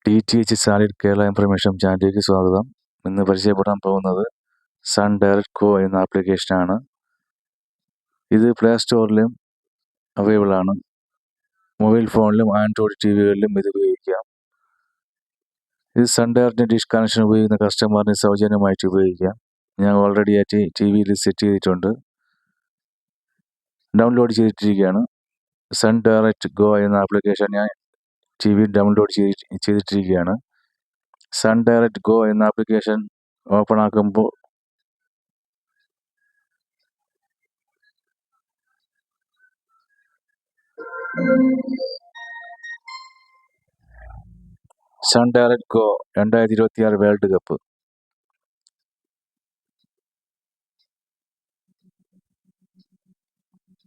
DTH solid Kerala information ചാനലിലേക്ക് സ്വാഗതം. ഇന്ന് പരിചയപ്പെടാൻ പോകുന്നത് സൺ ഡയറക്റ്റ് ഗോ എന്ന ആപ്ലിക്കേഷനാണ്. ഇത് പ്ലേ സ്റ്റോറിലും അവൈലബിൾ ആണ്. മൊബൈൽ ഫോണിലും ആൻഡ്രോയിഡ് ടിവികളിലും ഇത് ഉപയോഗിക്കാം. ഇത് സൺ ഡയറക്റ്റ് ഡിഷ് കണക്ഷൻ ഉപയോഗിക്കുന്ന കസ്റ്റമറിന് സൗജന്യമായിട്ട് ഉപയോഗിക്കാം. ഞാൻ ഓൾറെഡി ആയിട്ട് ടിവിയിൽ സെറ്റ് ചെയ്തിട്ടുണ്ട്, ഡൗൺലോഡ് ചെയ്തിട്ടിരിക്കുകയാണ്. സൺ ഡയറക്റ്റ് ഗോ എന്ന ആപ്ലിക്കേഷൻ ഞാൻ ടിവിയിൽ ഡൗൺലോഡ് ചെയ്തിട്ടിരിക്കുകയാണ്. സൺ ഡയറക്റ്റ് ഗോ എന്ന ആപ്ലിക്കേഷൻ ഓപ്പൺ ആക്കുമ്പോൾ Sun Direct Go 2026 world cup.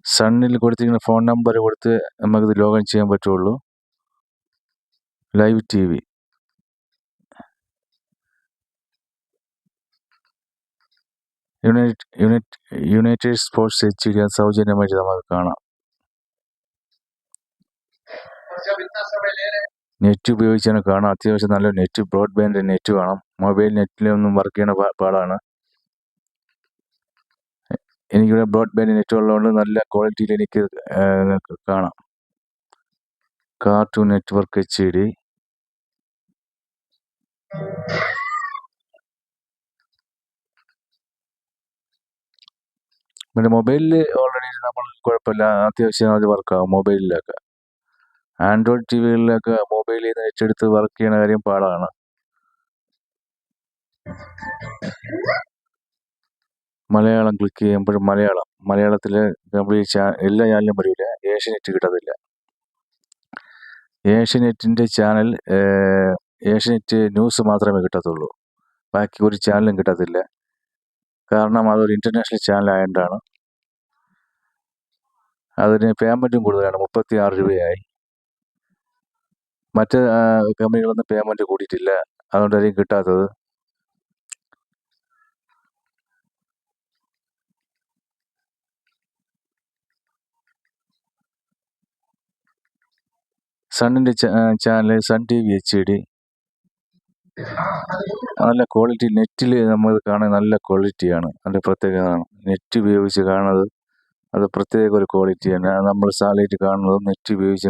സണ്ണിൽ കൊടുത്തിരിക്കുന്ന ഫോൺ നമ്പർ കൊടുത്ത് നമുക്കിത് ലോഗിൻ ചെയ്യാൻ പറ്റുള്ളൂ. Live T V, United Sports HD സൗജന്യമായിട്ട് നമുക്ക് കാണാം. നെറ്റ് ഉപയോഗിച്ചാണ് കാണാം. അത്യാവശ്യം നല്ല നെറ്റ്, ബ്രോഡ്ബാൻഡ് നെറ്റ് വേണം. മൊബൈൽ നെറ്റിലൊന്നും വർക്ക് ചെയ്യണ പാടാണ്. എനിക്കിവിടെ ബ്രോഡ്ബാൻഡ് നെറ്റ് ഉള്ളതുകൊണ്ട് നല്ല ക്വാളിറ്റിയിൽ എനിക്ക് കാണാം. കാർട്ടൂൺ നെറ്റ്വർക്ക് HD, പിന്നെ മൊബൈലിൽ ഓൾറെഡി നമ്മൾ കുഴപ്പമില്ല, അത്യാവശ്യം അത് വർക്കാവും മൊബൈലിലൊക്കെ. ആൻഡ്രോയിഡ് ടിവികളിലൊക്കെ മൊബൈലിൽ നിന്ന് നെറ്റ് എടുത്ത് വർക്ക് ചെയ്യണ കാര്യം പാടാണ്. മലയാളം ക്ലിക്ക് ചെയ്യുമ്പോൾ മലയാളത്തിൽ കംപ്ലീറ്റ് എല്ലാ ചാനലും വരില്ല. ഏഷ്യനെറ്റ് കിട്ടത്തില്ല. ഏഷ്യനെറ്റിൻ്റെ ചാനൽ ഏഷ്യനെറ്റ് ന്യൂസ് മാത്രമേ കിട്ടത്തുള്ളൂ. ബാക്കി ഒരു ചാനലും കിട്ടത്തില്ല. കാരണം അതൊരു ഇൻ്റർനാഷണൽ ചാനൽ ആയതുകൊണ്ടാണ്. അതിന് പേയ്മെൻറ്റും കൂടുതലാണ്, 36 രൂപയായി. മറ്റ് കമ്പനികളൊന്നും പേയ്മെൻറ്റ് കൂടിയിട്ടില്ല, അതുകൊണ്ടായിരിക്കും കിട്ടാത്തത്. സണ്ണിൻ്റെ ചാനൽ സൺ TV HD നല്ല ക്വാളിറ്റി. നെറ്റിൽ നമ്മൾ കാണാൻ നല്ല ക്വാളിറ്റിയാണ്, അതിൻ്റെ പ്രത്യേകതയാണ്. നെറ്റ് ഉപയോഗിച്ച് കാണുന്നത് അത് പ്രത്യേക ഒരു ക്വാളിറ്റിയാണ്. നമ്മൾ സാറ്റലൈറ്റ് കാണുന്നതും നെറ്റ് ഉപയോഗിച്ച്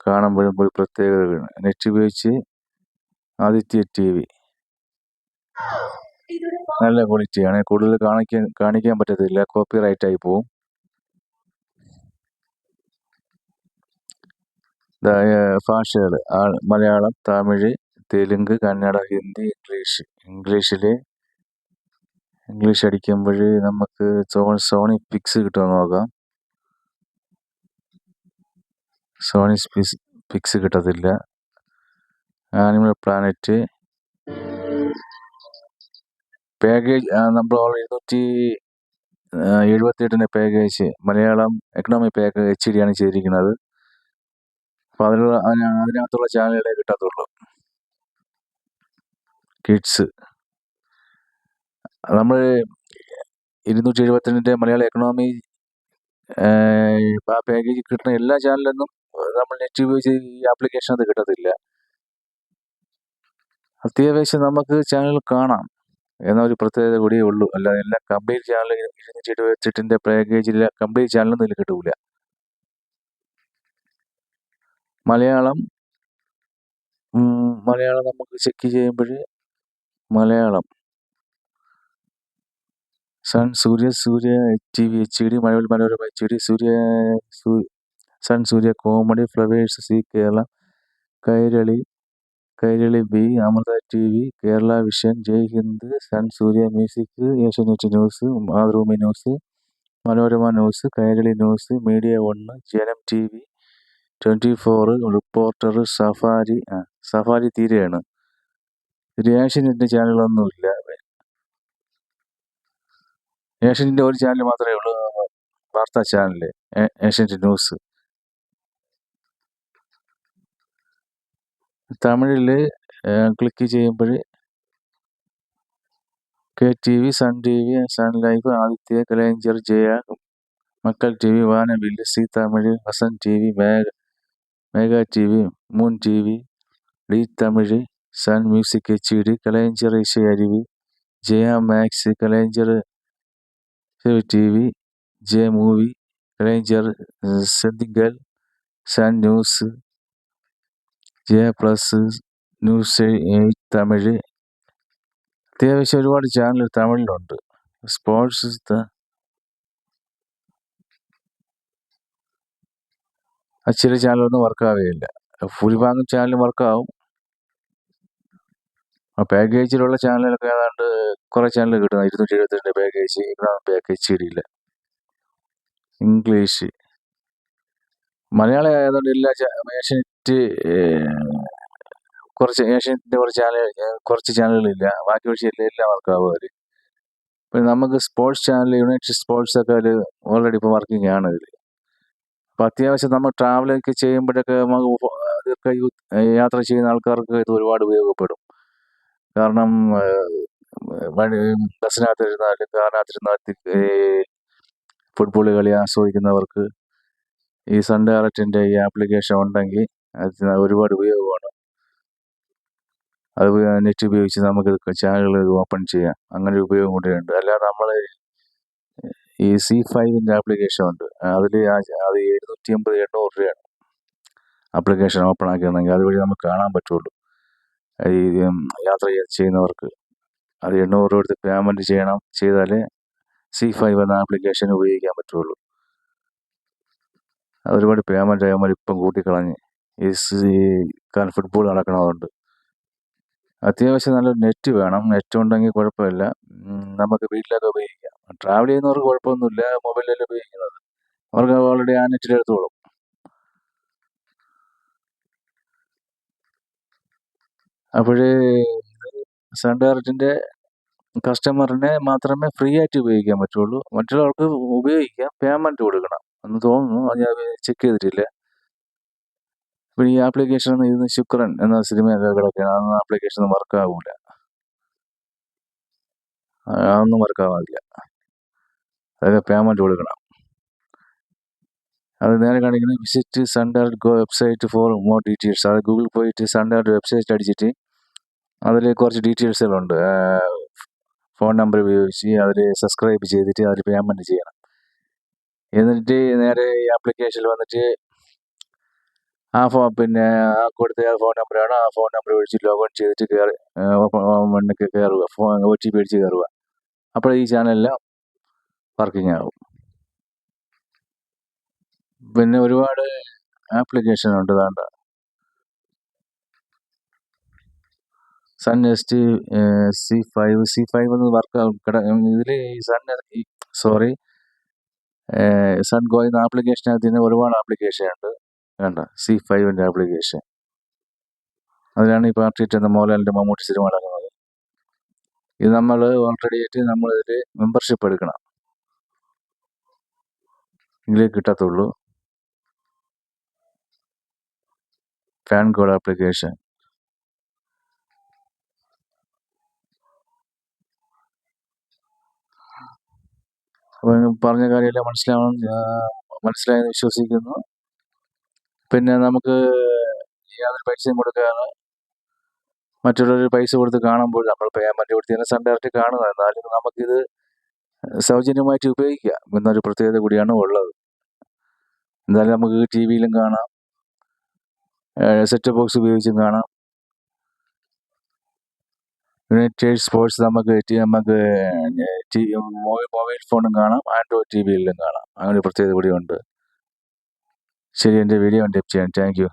കാണുമ്പോഴും ഒരു പ്രത്യേകതയാണ്. നെറ്റ് ഉപയോഗിച്ച് ആദിത്യ TV നല്ല ക്വാളിറ്റിയാണ്. കൂടുതൽ കാണിക്കാൻ പറ്റത്തില്ല, കോപ്പിറൈറ്റ് ആയി പോവും. ഭാഷകൾ മലയാളം, തമിഴ്, തെലുങ്ക്, കന്നഡ, ഹിന്ദി, ഇംഗ്ലീഷ് അടിക്കുമ്പോൾ നമുക്ക് സോണി പിക്സ് കിട്ടുമെന്ന് നോക്കാം. സോണി പിക്സ് കിട്ടത്തില്ല. ആനിമൽ പ്ലാനറ്റ് പാക്കേജ് നമ്മൾ 278 package Malayalam economy package HD ആണ് ചെയ്തിരിക്കുന്നത്. അപ്പോൾ അതിനകത്തുള്ള ചാനലുകളെ കിട്ടത്തുള്ളൂ. കിഡ്സ് നമ്മൾ 272 മലയാളം എക്കണോമി പാക്കേജ് കിട്ടുന്ന എല്ലാ ചാനലൊന്നും നമ്മൾ നെറ്റ് ഉപയോഗിച്ച് ഈ ആപ്ലിക്കേഷനകത്ത് കിട്ടത്തില്ല. അത്യാവശ്യം നമുക്ക് ചാനൽ കാണാം എന്നൊരു പ്രത്യേകത കൂടിയേ ഉള്ളൂ. അല്ലാതെ എല്ലാ കംപ്ലീറ്റ് ചാനൽ 278 പാക്കേജിൽ കംപ്ലീറ്റ് ചാനലൊന്നും ഇതിൽ കിട്ടൂല. മലയാളം നമുക്ക് ചെക്ക് ചെയ്യുമ്പോൾ Malayalam Sun Surya TV HD, Manorama HD, Sun Surya comedy, Flowers, Zee Kerala, Kairali B, Amrita TV, Kerala Vision, Jai Hind, Sun Surya music, Asianet news, Mathrubhumi news, Manorama news, Kairali news, Media 1, Janam TV, 24, reporter, safari തീരെയാണ്. ഇത് ഏഷ്യാനെറ്റിൻ്റെ ചാനലൊന്നുമില്ല. ഏഷ്യാനെറ്റിൻ്റെ ഒരു ചാനൽ മാത്രമേ ഉള്ളൂ, വാർത്താ ചാനൽ, ഏഷ്യാനെറ്റ് ന്യൂസ്. തമിഴിൽ ക്ലിക്ക് ചെയ്യുമ്പോൾ KTV, Sun TV, Sun Life, Adithya, Kalaignar, Jaya, Makkal TV, Vaanavil, Zee Tamil, Vasanth TV, Megha TV, moon TV, D Tamil, Sun music HD, Kalaignar Isai Aruvi, Jaya max, Kalaignar TV, J movie, Kalaignar Seithigal, Sun news, J plus, news 8 Tamil, അത്യാവശ്യം ഒരുപാട് ചാനൽ തമിഴിലുണ്ട്. സ്പോർട്സ് ചില ചാനലൊന്നും വർക്കാവുകയില്ല. ഭൂരിഭാഗം ചാനലും വർക്കാവും. പാക്കേജിലുള്ള ചാനലൊക്കെ ഏതാണ്ട് കുറേ ചാനൽ കിട്ടുന്നത് 272 package, package CD English. Malayalam ഏതാണ്ട് എല്ലാ ഏഷ്യാനെറ്റ്, ഏഷ്യാനെറ്റിൻ്റെ കുറച്ച് ചാനലുകളില്ല. ബാക്കി പക്ഷേ എല്ലാം വർക്കാവും അതിൽ. പിന്നെ നമുക്ക് സ്പോർട്സ് ചാനൽ യുണൈറ്റഡ് സ്പോർട്സ് ഒക്കെ അതിൽ ഓൾറെഡി ഇപ്പോൾ വർക്കിംഗ് ആണ് ഇതിൽ. അപ്പോൾ അത്യാവശ്യം നമ്മൾ ട്രാവലൊക്കെ ചെയ്യുമ്പോഴൊക്കെ നമുക്ക് അതൊക്കെ യാത്ര ചെയ്യുന്ന ആൾക്കാർക്ക് ഇത് ഒരുപാട് ഉപയോഗപ്പെടും. കാരണം ബസ്സിനകത്തിരുന്നാലും കാറിനകത്തിരുന്നാലും ഫുട്ബോൾ കളി ആസ്വദിക്കുന്നവർക്ക് ഈ സൺ ഡയറക്റ്റിൻ്റെ ഈ ആപ്ലിക്കേഷൻ ഉണ്ടെങ്കിൽ അത് ഒരുപാട് ഉപയോഗമാണ്. അത് നെറ്റ് ഉപയോഗിച്ച് നമുക്ക് ചാനലുകൾ ഓപ്പൺ ചെയ്യാം. അങ്ങനെ ഒരു ഉപയോഗം കൂടെയുണ്ട്. അല്ലാതെ നമ്മൾ ഈ C5ൻ്റെ ആപ്ലിക്കേഷൻ ഉണ്ട്. അതിൽ അത് 780-800 രൂപയാണ് ആപ്ലിക്കേഷൻ ഓപ്പൺ ആക്കിയിരുന്നെങ്കിൽ. അതുവഴി നമുക്ക് കാണാൻ പറ്റുള്ളൂ ഈ യാത്ര ചെയ്യുന്നവർക്ക്. അത് 800 രൂപ എടുത്ത് പേയ്മെൻറ്റ് ചെയ്താലേ C5 എന്ന ആപ്ലിക്കേഷൻ ഉപയോഗിക്കാൻ പറ്റുള്ളൂ. ഒരുപാട് പേയ്മെൻറ്റ് ആയവന്മാർ ഇപ്പം കൂട്ടിക്കളഞ്ഞ് കാരണം ഫുട്ബോൾ നടക്കണതുകൊണ്ട്. അത്യാവശ്യം നല്ലൊരു നെറ്റ് വേണം. നെറ്റ് ഉണ്ടെങ്കിൽ കുഴപ്പമില്ല, നമുക്ക് വീട്ടിലൊക്കെ ഉപയോഗിക്കാം. ട്രാവൽ ചെയ്യുന്നവർക്ക് കുഴപ്പമൊന്നുമില്ല, മൊബൈലിലല്ലേ ഉപയോഗിക്കുന്നത്, അവർക്ക് ഓൾറെഡി ആ നെറ്റിൽ എടുത്തോളും. അപ്പോഴേ സൺ ഡയറക്റ്റിൻ്റെ കസ്റ്റമറിനെ മാത്രമേ ഫ്രീ ആയിട്ട് ഉപയോഗിക്കാൻ പറ്റുള്ളൂ. മറ്റുള്ളവർക്ക് ഉപയോഗിക്കാം, പേയ്മെൻറ്റ് കൊടുക്കണം എന്ന് തോന്നുന്നു. അത് ഞാൻ ചെക്ക് ചെയ്തിട്ടില്ല. ഇപ്പോൾ ഈ ആപ്ലിക്കേഷൻ ഇന്ന് ശുക്രൻ എന്ന സിനിമയൊക്കെ കിടക്കുകയാണ്. ആ ആപ്ലിക്കേഷൻ വർക്കാവില്ല, അതൊന്നും വർക്കാവില്ല. അതൊക്കെ പേയ്മെൻറ്റ് കൊടുക്കണം. അത് നേരെ കാണിക്കുന്നത് visit Sun Direct go website for more details. അത് ഗൂഗിൾ പോയിട്ട് സൺ ഡയറക്റ്റ് വെബ്സൈറ്റ് അടിച്ചിട്ട് അതിൽ കുറച്ച് ഡീറ്റെയിൽസുകളുണ്ട്. ഫോൺ നമ്പർ ഉപയോഗിച്ച് അതിൽ സബ്സ്ക്രൈബ് ചെയ്തിട്ട് അതിൽ പേയ്മെൻറ്റ് ചെയ്യണം. എന്നിട്ട് നേരെ ഈ ആപ്ലിക്കേഷനിൽ വന്നിട്ട് പിന്നെ കൊടുത്ത ഫോൺ നമ്പറാണ്, ആ ഫോൺ നമ്പർ വിളിച്ച് ലോഗിൻ ചെയ്തിട്ട് കയറുക, OTP അടിച്ച് കയറുക. അപ്പോൾ ഈ ചാനലെല്ലാം വർക്കിംഗ് ആകും. പിന്നെ ഒരുപാട് ആപ്ലിക്കേഷൻ ഉണ്ട്. വേണ്ട സൺ എസ്റ്റ് C5 എന്ന് വർക്കാവും. ഇതിൽ ഈ സൺ ഗോ എന്ന ആപ്ലിക്കേഷനകത്ത് ഒരുപാട് ആപ്ലിക്കേഷൻ ഉണ്ട്. വേണ്ട C5ൻ്റെ ആപ്ലിക്കേഷൻ, അതിലാണ് ഈ പാർട്ടിയിട്ട് എന്ന മോഹൻലാലിൻ്റെ മമ്മൂട്ടി സിനിമ നടക്കുന്നത്. ഇത് നമ്മൾ ഓൾറെഡി ആയിട്ട് നമ്മളിതിൽ മെമ്പർഷിപ്പ് എടുക്കണം, എങ്കിലേ കിട്ടത്തുള്ളൂ. Fan code application. അപ്പോൾ പറഞ്ഞ കാര്യമെല്ലാം മനസ്സിലായെന്ന് വിശ്വസിക്കുന്നു. പിന്നെ നമുക്ക് യാതൊരു പൈസയും കൊടുക്കാതെ മറ്റുള്ളവർ പൈസ കൊടുത്ത് കാണുമ്പോൾ നമ്മൾ പേയ്മെൻറ്റ് കൊടുത്ത് സൺ ഡയറക്റ്റ് കാണുന്നത്. എന്നാലും നമുക്കിത് സൗജന്യമായിട്ട് ഉപയോഗിക്കാം എന്നൊരു പ്രത്യേകത കൂടിയാണ് ഉള്ളത്. എന്തായാലും നമുക്ക് TV-യിലും കാണാം, സെറ്റ് ബോക്സ് ഉപയോഗിച്ചും കാണാം. യുണൈറ്റഡ് സ്പോർട്സ് നമുക്ക് മൊബൈൽ ഫോണും കാണാം, ആൻഡ്രോയിഡ് TV-യിലും കാണാം. അങ്ങനെ ഒരു പ്രത്യേകത കൂടിയുണ്ട്. ശരി, എൻ്റെ വീഡിയോ ചെയ്യാം. Thank you.